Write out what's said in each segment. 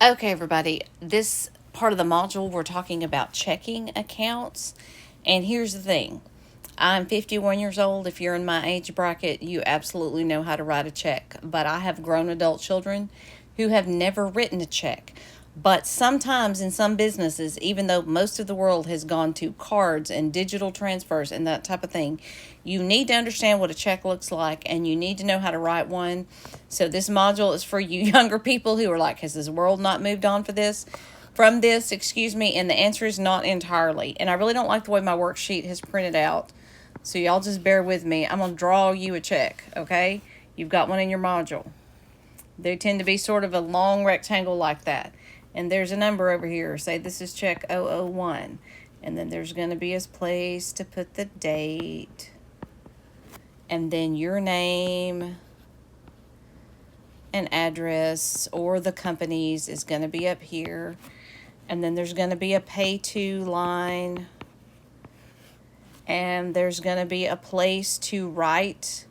Okay, everybody, this part of the module we're talking about checking accounts. And here's the thing, I'm 51 years old. If you're in my age bracket, you absolutely know how to write a check. But I have grown adult children who have never written a check. But sometimes in some businesses, even though most of the world has gone to cards and digital transfers and that type of thing, you need to understand what a check looks like and you need to know how to write one. So this module is for you younger people who are like, has this world not moved on for this? From this, excuse me, and the answer is not entirely. And I really don't like the way my worksheet has printed out. So y'all just bear with me. I'm going to draw you a check, okay? You've got one in your module. They tend to be sort of a long rectangle like that. And there's a number over here. Say this is check 001. And then there's going to be a place to put the date. And then your name and address or the company's is going to be up here. And then there's going to be a pay to line. And there's going to be a place to write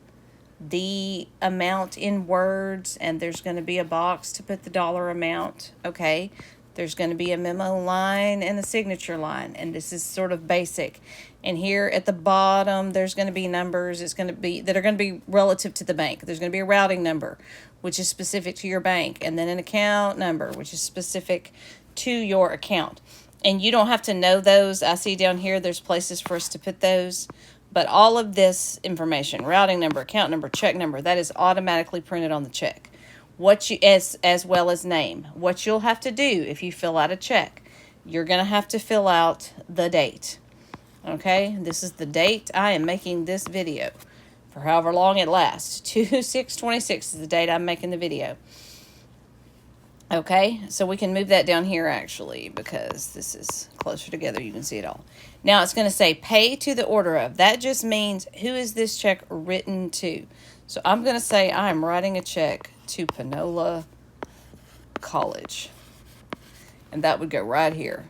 the amount in words, and there's going to be a box to put the dollar amount. Okay, there's going to be a memo line and a signature line, and this is sort of basic. And here at the bottom there's going to be numbers. It's going to be that are going to be relative to the bank. There's going to be a routing number, which is specific to your bank, and then an account number, which is specific to your account. And you don't have to know those. I see down here there's places for us to put those. But all of this information, routing number, account number, check number, that is automatically printed on the check. What you as well as name. What you'll have to do if you fill out a check, you're going to have to fill out the date. Okay? This is the date I am making this video for however long it lasts. 2/6/26 is the date I'm making the video. Okay, so we can move that down here actually because this is closer together. You can see it all. Now it's going to say pay to the order of. That just means who is this check written to. So I'm going to say I'm writing a check to Panola College. And that would go right here.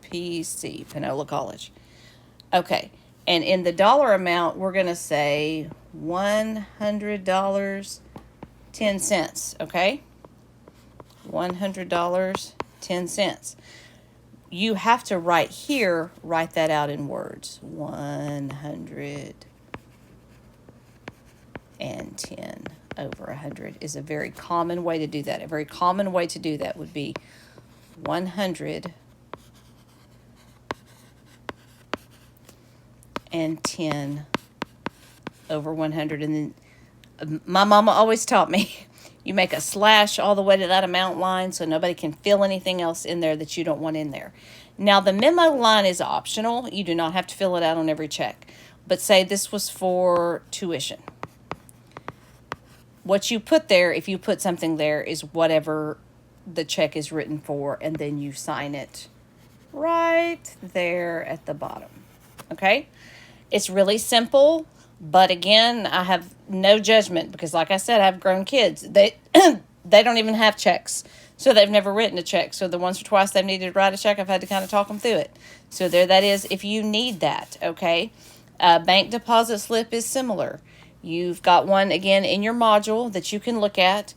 PC, Panola College. Okay, and in the dollar amount, we're going to say $100.10, okay? $100.10. You have to write that out in words. 110 over 100 is a very common way to do that. A very common way to do that would be 110 over 100. And then my mama always taught me, you make a slash all the way to that amount line so nobody can fill anything else in there that you don't want in there. Now, the memo line is optional. You do not have to fill it out on every check. But say this was for tuition. What you put there, if you put something there, is whatever the check is written for, and then you sign it right there at the bottom. Okay? It's really simple. But again, I have no judgment because, like I said, I have grown kids. They don't even have checks, so they've never written a check. So the once or twice they've needed to write a check, I've had to kind of talk them through it. So there that is if you need that, okay? Bank deposit slip is similar. You've got one, again, in your module that you can look at.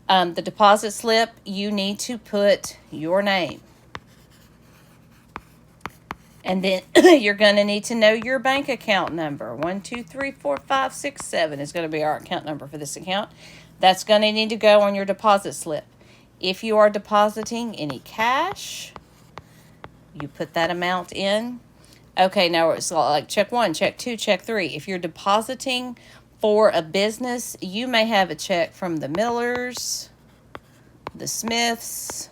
The deposit slip, you need to put your name. And then you're going to need to know your bank account number. 1234567 is going to be our account number for this account. That's going to need to go on your deposit slip. If you are depositing any cash, you put that amount in. Okay, now it's like check 1, check 2, check 3. If you're depositing for a business, you may have a check from the Millers, the Smiths,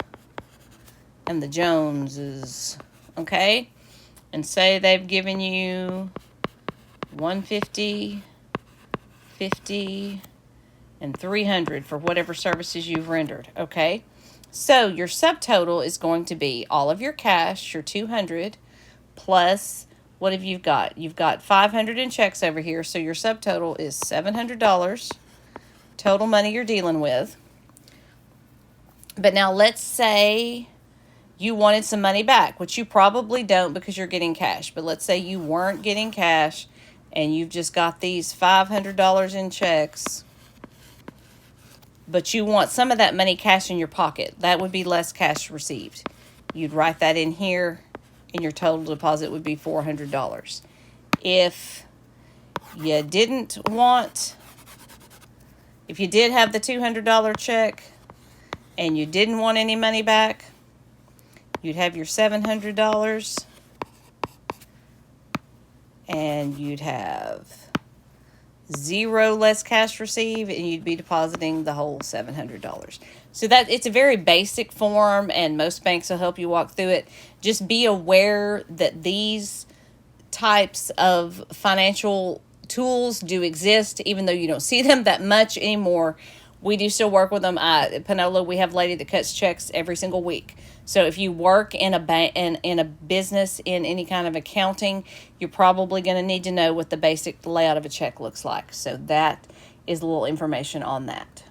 and the Joneses. Okay? And say they've given you 150, 50, and 300 for whatever services you've rendered, okay? So your subtotal is going to be all of your cash, your 200, plus what have you got? You've got 500 in checks over here, so your subtotal is $700 total money you're dealing with. But now let's say you wanted some money back, which you probably don't because you're getting cash. But let's say you weren't getting cash and you've just got these $500 in checks. but you want some of that money cash in your pocket. That would be less cash received. You'd write that in here, and your total deposit would be $400. If you didn't want, if you did have the $200 check and you didn't want any money back, you'd have your $700 and you'd have zero less cash received, and you'd be depositing the whole $700. So that it's a very basic form, and most banks will help you walk through it. Just be aware that these types of financial tools do exist, even though you don't see them that much anymore. We do still work with them. At Panola, we have a lady that cuts checks every single week. So if you work in a bank, in a business, in any kind of accounting, you're probably going to need to know what the basic layout of a check looks like. So that is a little information on that.